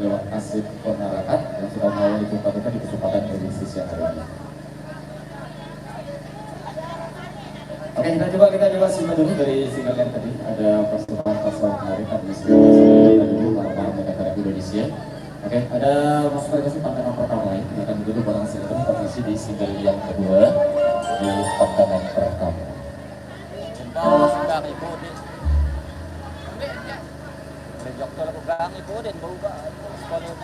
Dewan Asik Penarakan yang sudah mau jumpa kita di kesempatan edisi siang hari ini. Oke, kita coba simak dulu dari single yang tadi. Ada pasukan pasal menarik administrasi dan dulu para negara Indonesia. Oke, ada masuk ke kesempatan yang pertama ini. Kita akan dulu barang single posisi di single yang kedua di pandangan pertama. Cinta sudah ibu din. Rejok to ko gang ibu din bau ba sekolah.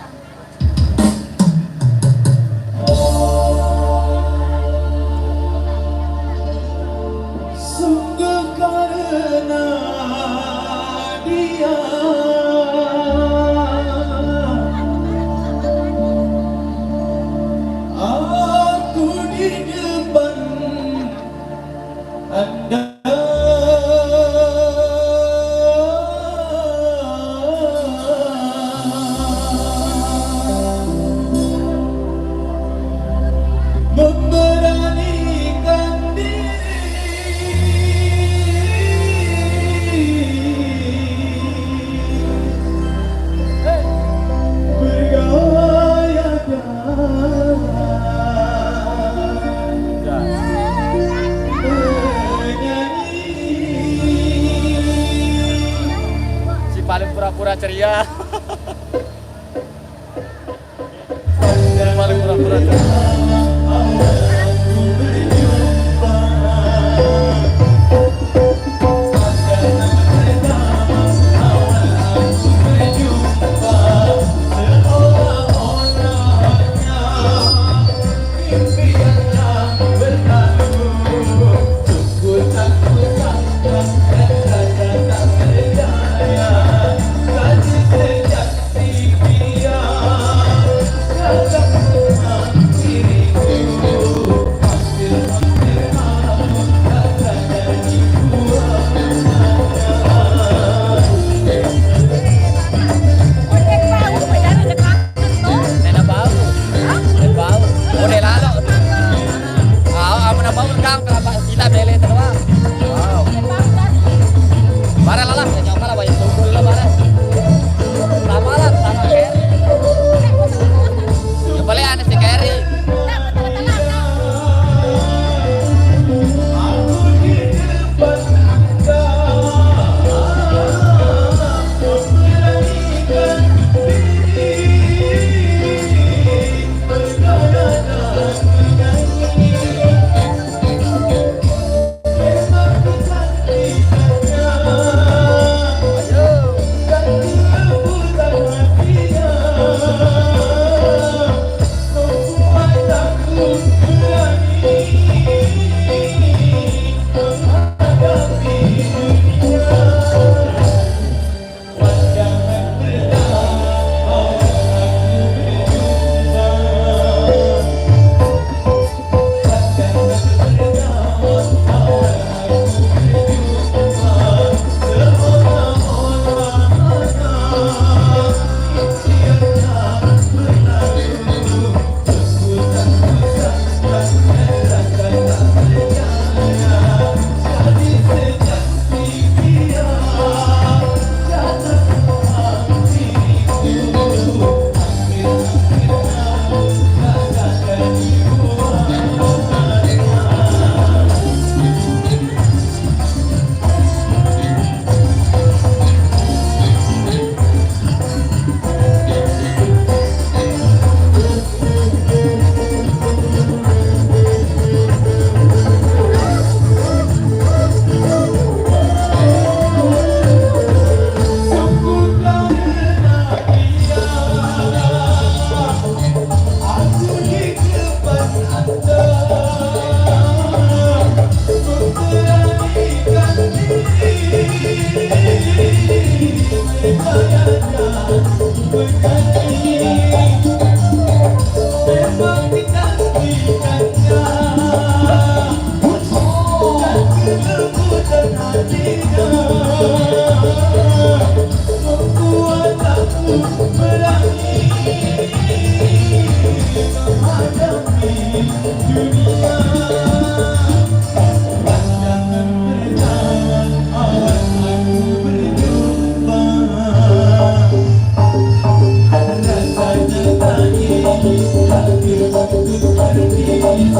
Sungguh karena dia aku di depan Anda memberanikan Si paling pura-pura ceria. Paling pura-pura ceria.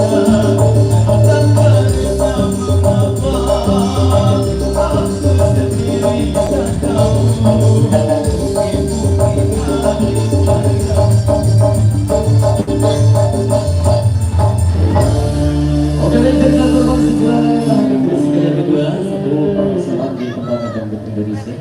Tanpa rasa mengapa aku sendiri tak tahu ibu menangis pada. Oke, baik, dari satu formasi juara yang kedua, satu perpisahan di pertama Dangdut Indonesia.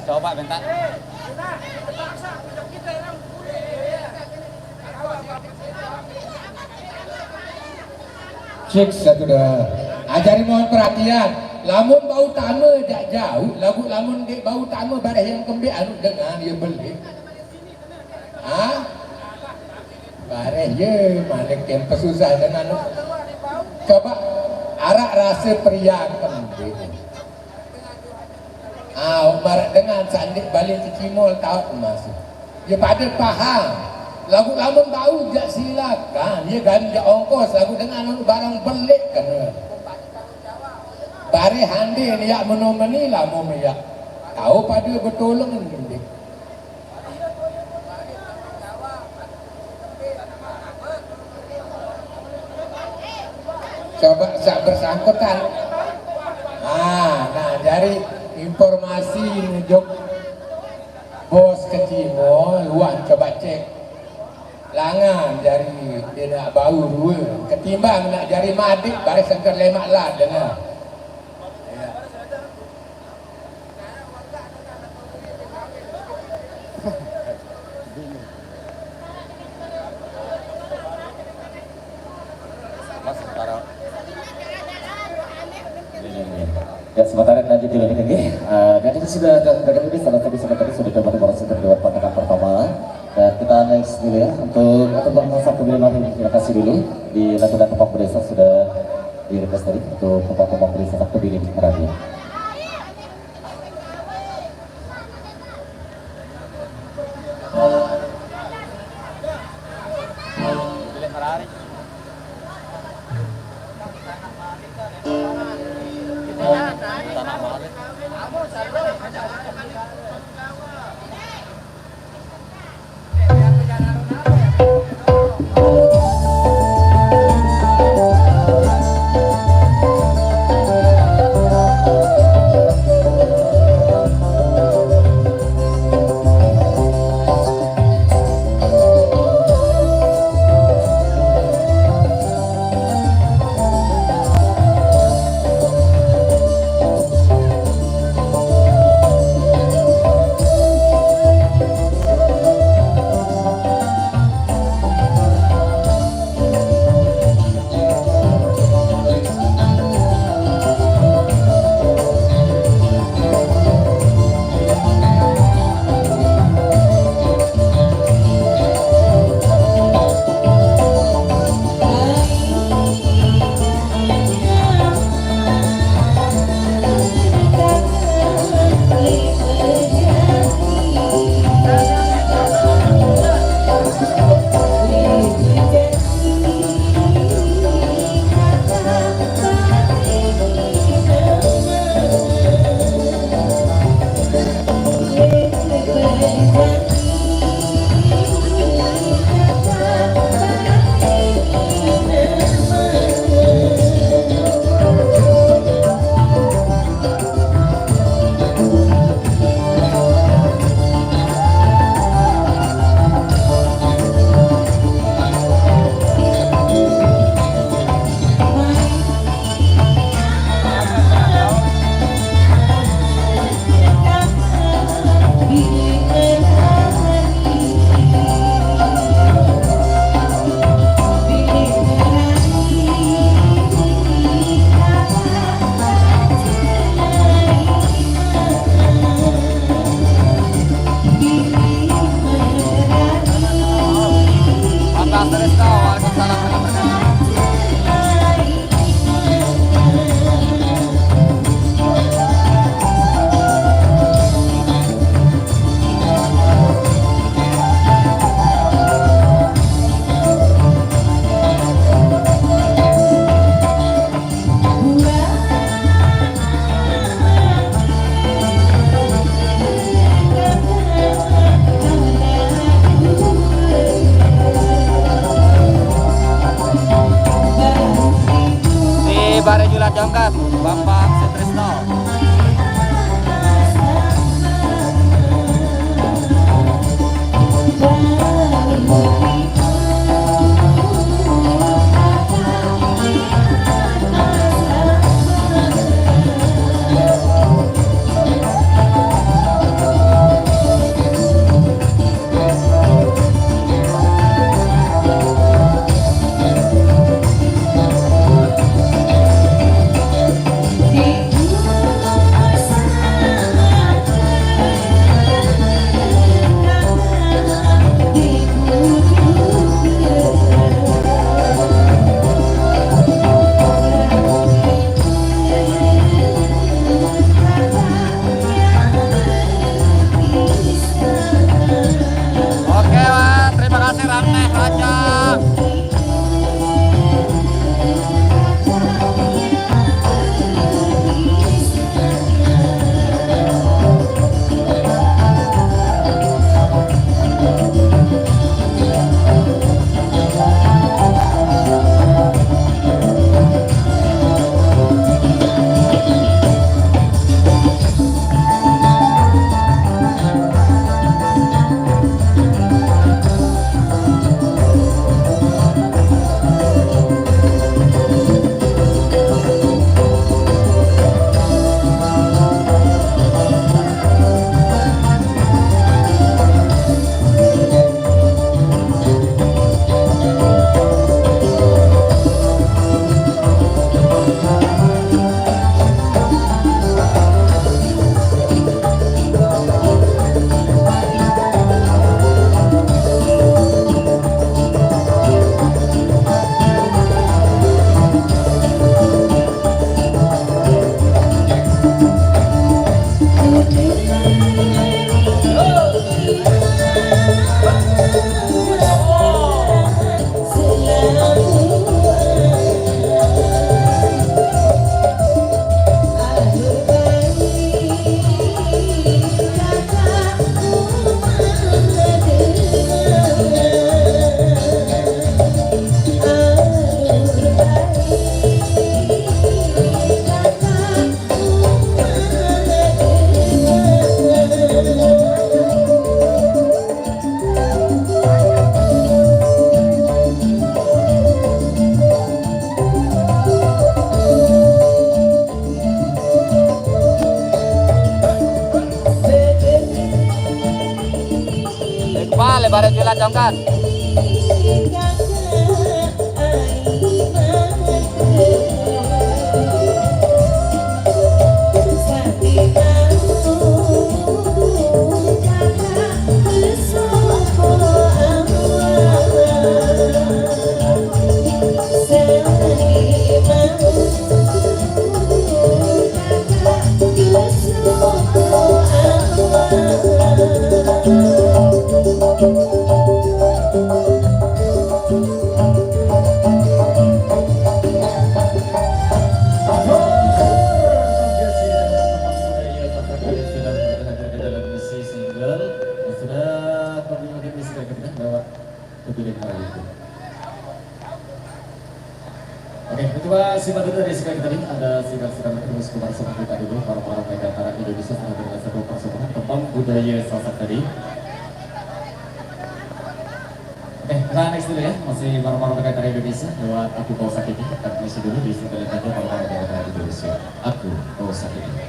Coba bentar. Cek satu dah. Ajari mohon perhatian. Lamun bau tama jak jauh, lagu lamun dia bau tama bareh yang kembali anu dengar dia beli. Ah? Bareh ye mana kampus susah dengan anu. Coba arak rasa pria kembali. Barat dengan sandik balik ke Cimol tahu masuk. Dia pada faham. Lagu lamun bau jak silakan. Dia ganja ongkos lagu dengan anu barang belik kena. Bare handi ni yak menomeni lah mau yak. Tahu pada bertolong ni. Coba sak bersangkutan. Nah dari informasi jok bos ke Cimol, luan coba cek. Langan dari dia nak bau dua. Ketimbang nak jari madik bare sangkar lemak lah dengar. Ya, sementara lanjut dulu lagi. Dan itu sudah tadi salah satu tadi sudah coba berhasil lewat pantangan pertama. Dan kita next dulu ya untuk bangsa satu lima terima kasih dulu di lagu dan tempat desa sudah di request tadi untuk tempat desa satu di radio. Jongkat, Bambang Sutrisno. Oke Pak, terima kasih Ramneh Raja. Iqbal, lebaran Jula Jongkat. Oke, ketua simak dulu dari sekali tadi ada simak terus kebangsaan kita dulu para Megantara Indonesia telah dengan satu persembahan tentang budaya Sasak tadi. Oke, kita next dulu ya, masih para Megantara Indonesia lewat Aku Kau Sakiti. Kita masih dulu di sekali tadi para Megantara Indonesia. Aku Kau Sakiti.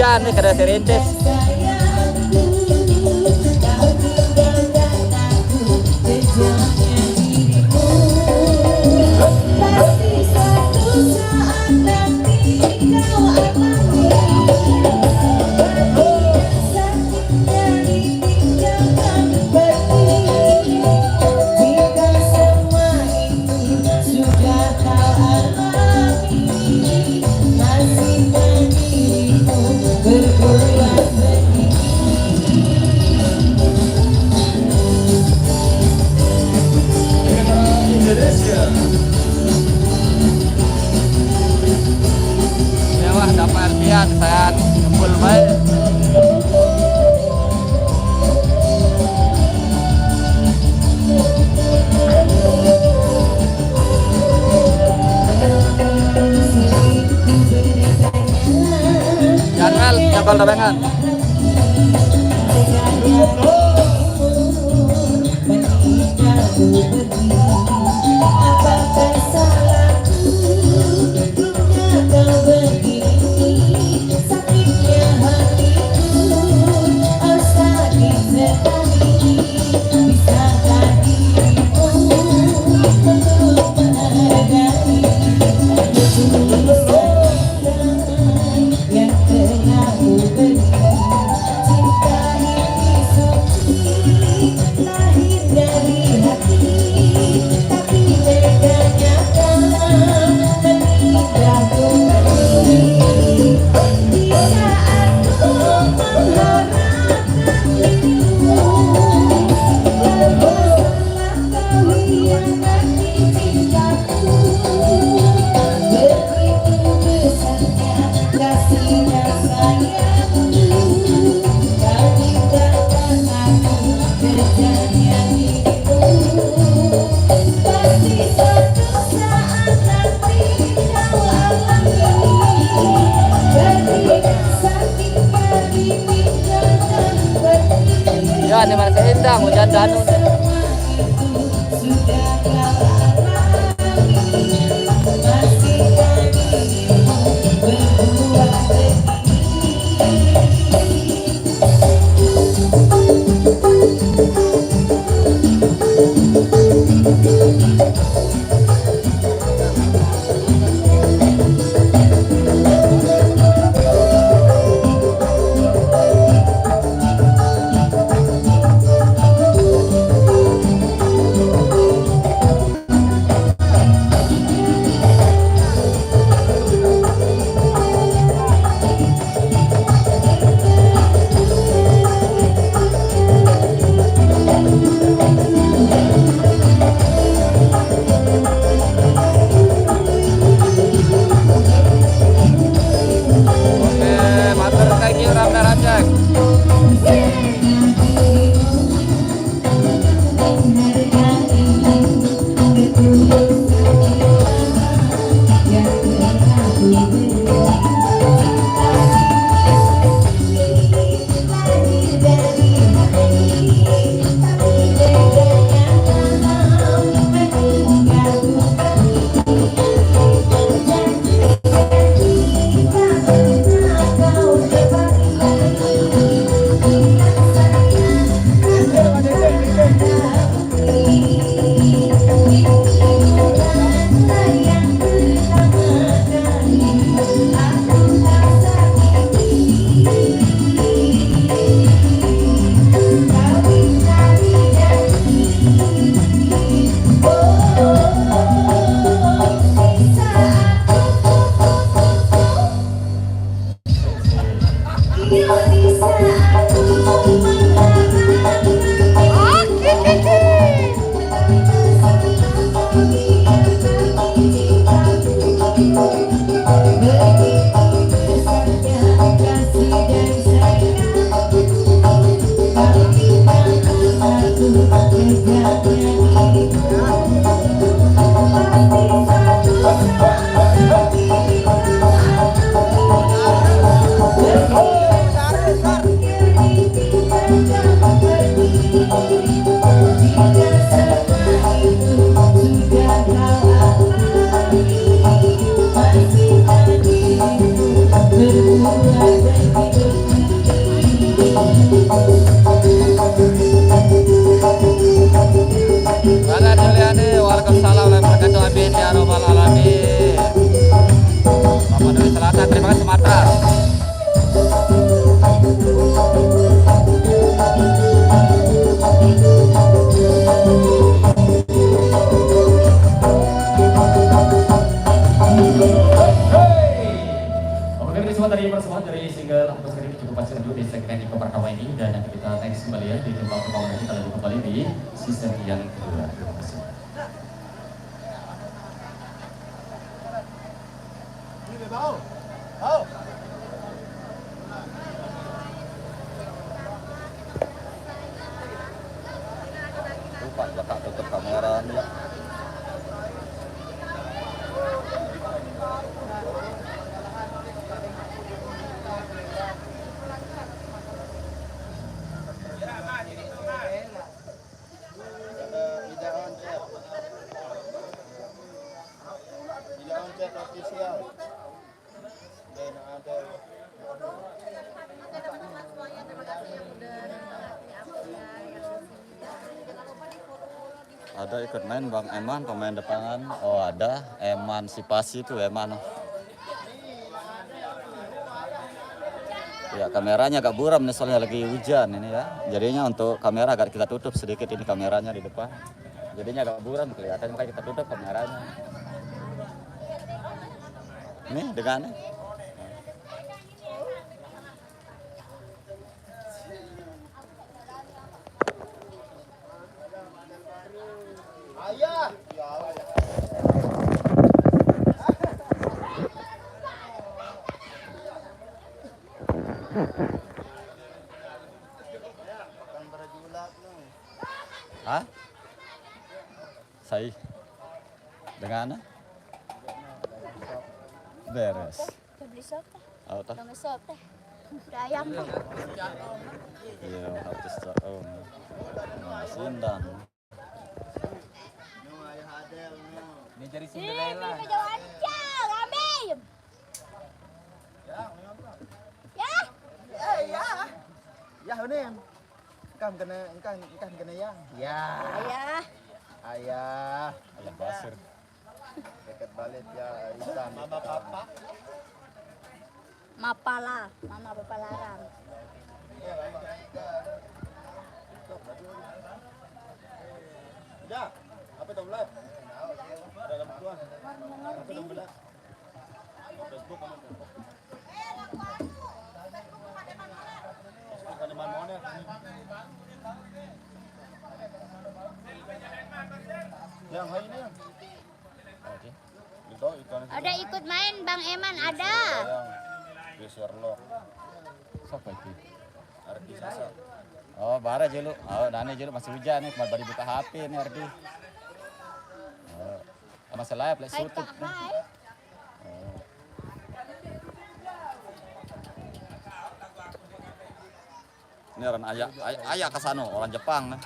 hujan nih kada serintis. Ya wah dapat artian saya kumpul baik. Jangan nyabal tabengan. Ya, ini masih indah, hujan danu. persembahan dari single Hapus Kering cukup pasti dulu di segmen Iko Perkawa ini, dan nanti kita next kembali ya di tempat perkawinan kita lanjut kembali di season yang kedua. Terima kasih. Lupa letak tutup kamera ya. Ada ikut main Bang Eman, pemain depan. Oh ada, emansipasi tuh Eman. Ya kameranya agak buram nih soalnya lagi hujan ini ya. Jadinya untuk kamera agak kita tutup sedikit ini kameranya di depan. Jadinya agak buram kelihatan, makanya kita tutup kameranya. Nih dengan Ayah. Hah? Saya dengan beres. Beli sop teh. Oh, toh. Dong sop teh. Udah ayam teh. Iya, habis oh. Nah, sindang. Ini jadi Ih, beli jauh aja, ngambil. Ya. Ya ini. Engkau kena yang. Ya. Ayah. Ayah. Ayam basir. Dekat balik ya hitam. Mama papa. Mapala, mama papa larang. Ya. Apa itu belas? Dalam tuan. Apa itu belas? Facebook kamu. Ada mana? Yang hari ini. Oke. Itu ikan. Ada ikut main Bang Eman ada. Yang Sherlock. Siapa itu? Ardi Sasa. Oh, bara jelu. Oh, Dani jelu masih hujan nih, baru buka HP nih Ardi. Oh. Masalah play Hai sutut. Kak, hai. Oh. Ini orang ayah kesana, orang Jepang nih.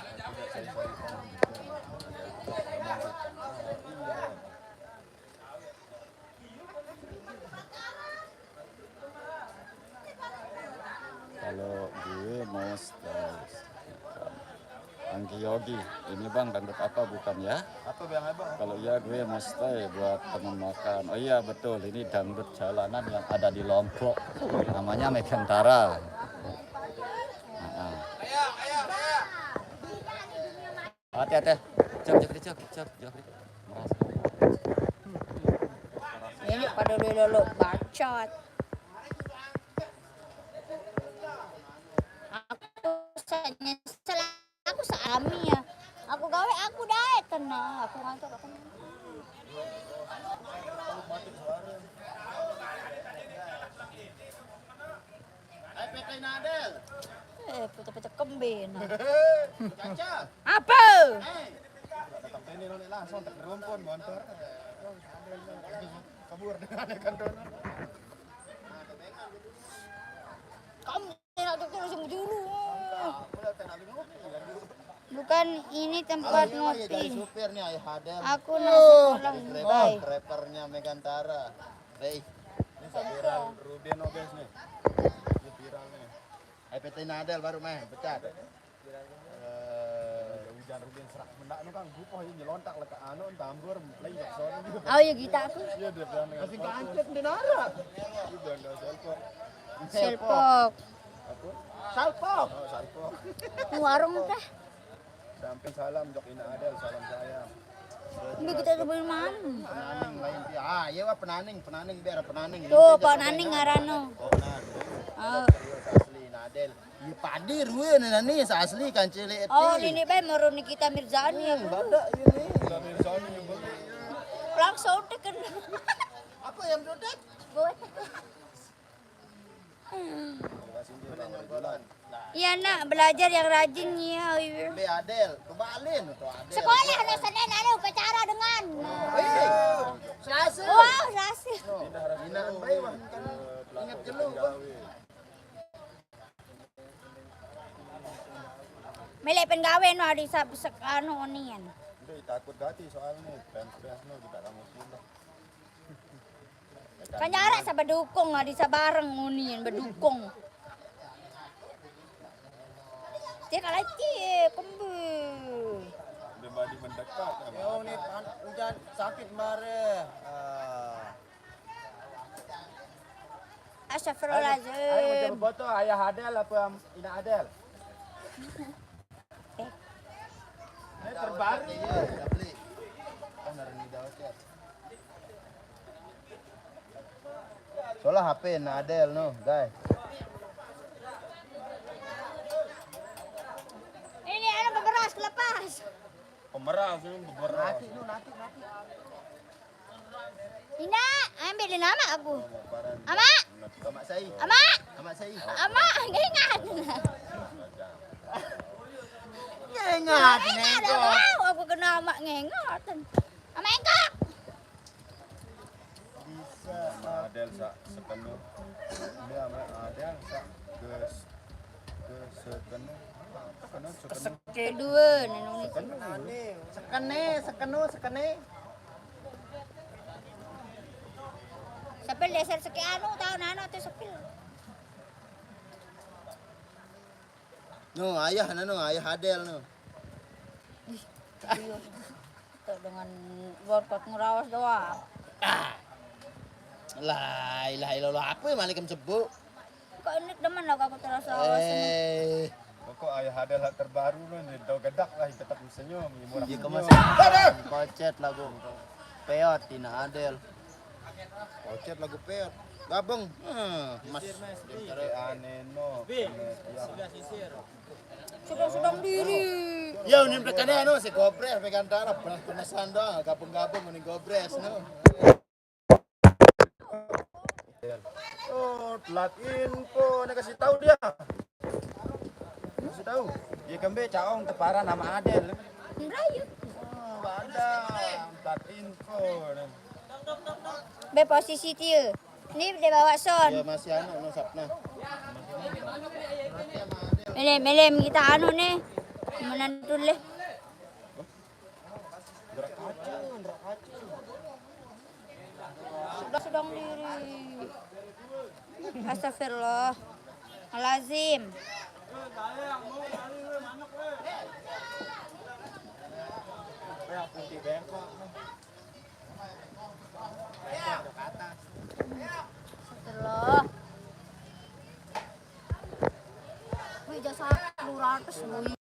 Kalau gue mau style Anggi Yogi, ini bang dangdut apa bukan ya? Apa yang abang? Kalau iya gue mau stay buat teman makan. Oh iya betul, ini dangdut jalanan yang ada di Lombok, namanya Megantara. Hati-hati, cok. Ini pada dulu bacot. Aku nyesel, aku seami ya. Aku gawe aku dae tenang, aku ngantuk aku. Hai PT Nadel. Pecah-pecah kembin. Caca. Apa? Datang ini langsung tak rumpun motor. Kabur dengan kantor. Kamu tidak terus dulu. Bukan ini tempat ngopi. Supir nih Ayah Hadel. Aku nasi kolam, bay. Rappernya Megantara. Baik. Ini viral Ruben Obes nih. Ini viral nih. Hai PT Nadel baru meh pecat. Hujan Ruben serak benda nu Kang gupoh ieu nyelontak lek anu tambur lagi jak sono gitu. Oh ya kita aku. Iya dia bilang kasih kancet di nara. Itu benda selpok. Selpok. Apa? Salpok. Oh, salpok. Warung teh. Samping salam Jok Ina Adel, salam sayang. Ini kita coba mana? Penaning lain dia. Ah, iya wah penaning biar penaning. Tuh, Pak Naning ngarano. Oh, nah. Adel. Iya padi ruwe nani asli kan cilik. Oh, ini bae mau Nikita Mirzani ya. Badak ini. Mirzani yang beli. Langsung tekan. Apa yang meledak? Gue. Iya nak, belajar yang rajin ya. Be Adel, kebalin tuh Adel. Sekolah anak Senin ada upacara dengan. Selasa. Wow, rahasia. Hinaan bae wah kan ingat jelu bang. Melek penggawe no di anu onian. Udah takut gati soalnya fans no kita ramus pindah. Kan jarak sa bedukung di sabareng onian bedukung. Dia kalah cie, kembe. Dembadi mendekat. Yo nih hujan sakit mare. Astagfirullahaladzim. Foto ayah Adel apa Ina Adel? Ini terbaru. Soalnya HP Ina Adel no, guys. Ini ada beberas lepas. Pemeras ini beberas. Ina, ambil di nama aku. Ama, Amak saya. ama, Amak saya. ama, ingat. Ngengat Ingat, wow, aku kena ama ngengat. Ama engkau. Bisa Adel sepenuh. Dia sama Adel ke sepenuh. Kedua, nenong Sekene. Sepil dasar sekian tahun anak tuh sepil. No, ayah Adel no. Tuh dengan workout ngerawas doang. Lah, ilah ilah apa ya malikem sebut. Kok ini demen lah aku terasa awas. Kok ayah Adel terbaru no, do gedak lah tetap senyum, murah. Iya kemas. Kocet lagu. Peot Tina Adel. Kocet lagu peot. Gabeng. Mas. Aneh no. Sedang diri. Ya ini pekane no si gobres pekan darah penasaran doang gabung-gabung ini gobres no. Oh, telat info, nak kasih tahu dia. Kasih tahu. Dia kembe caong teparan nama Adel. Merayu. Oh, ada telat info. Be posisi dia. Ini dia bawa son. Ya masih anak no sapna. Melem kita anu nih. Menantu leh. Sedang diri. Astagfirullah. Lazim. Astagfirullah. Wih jasa 200 wih.